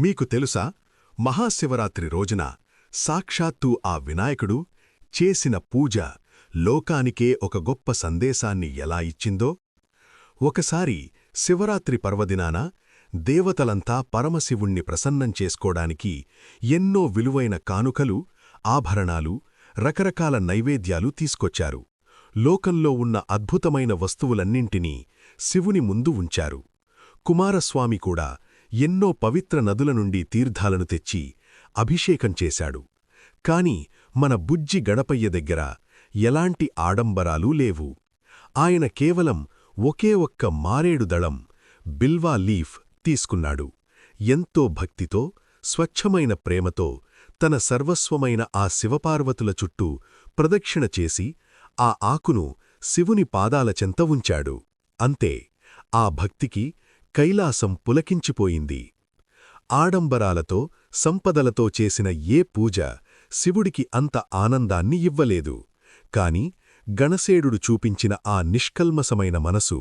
మీకు తెలుసా, మహాశివరాత్రి రోజున సాక్షాత్తూ ఆ వినాయకుడు చేసిన పూజ లోకానికే ఒక గొప్ప సందేశాన్ని ఎలా ఇచ్చిందో? ఒకసారి శివరాత్రి పర్వదినాన దేవతలంతా పరమశివుణ్ణి ప్రసన్నం చేసుకోడానికి ఎన్నో విలువైన కానుకలు, ఆభరణాలు, రకరకాల నైవేద్యాలు తీసుకొచ్చారు. లోకంలో ఉన్న అద్భుతమైన వస్తువులన్నింటినీ శివుని ముందు ఉంచారు. కుమారస్వామి కూడా ఎన్నో పవిత్ర నదుల నుండి తీర్థాలను తెచ్చి అభిషేకం చేశాడు. కాని మన బుజ్జి గణపయ్య దగ్గర ఎలాంటి ఆడంబరాలూ లేవు. ఆయన కేవలం ఒకే ఒక్క మారేడు దళం, బిల్వా లీఫ్ తీసుకున్నాడు. ఎంతో భక్తితో, స్వచ్ఛమైన ప్రేమతో తన సర్వస్వమైన ఆ శివపార్వతుల చుట్టూ ప్రదక్షిణ చేసి ఆ ఆకును శివుని పాదాల చెంత ఉంచాడు. అంతే, ఆ భక్తికి కైలాసం పులకించిపోయింది. ఆడంబరాలతో, సంపదలతో చేసిన ఏ పూజ శివుడికి అంత ఆనందాన్ని ఇవ్వలేదు. కాని గణసేనుడు చూపించిన ఆ నిష్కల్మసమైన మనసు,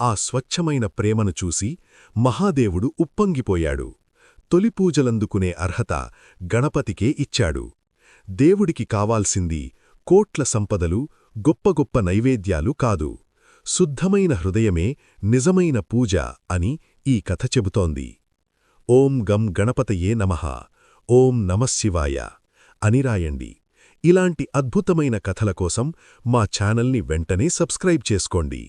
ఆ స్వచ్ఛమైన ప్రేమను చూసి మహాదేవుడు ఉప్పొంగిపోయాడు. తొలి పూజలందుకునే అర్హత గణపతికే ఇచ్చాడు. దేవుడికి కావాల్సింది కోట్ల సంపదలు, గొప్ప గొప్ప నైవేద్యాలు కాదు, శుద్ధమైన హృదయమే నిజమైన పూజ అని ఈ కథ చెబుతోంది. ఓం గం గణపతయే నమః, ఓం నమఃశివాయ అని రాయండి. ఇలాంటి అద్భుతమైన కథల కోసం మా ఛానల్ని వెంటనే సబ్స్క్రైబ్ చేసుకోండి.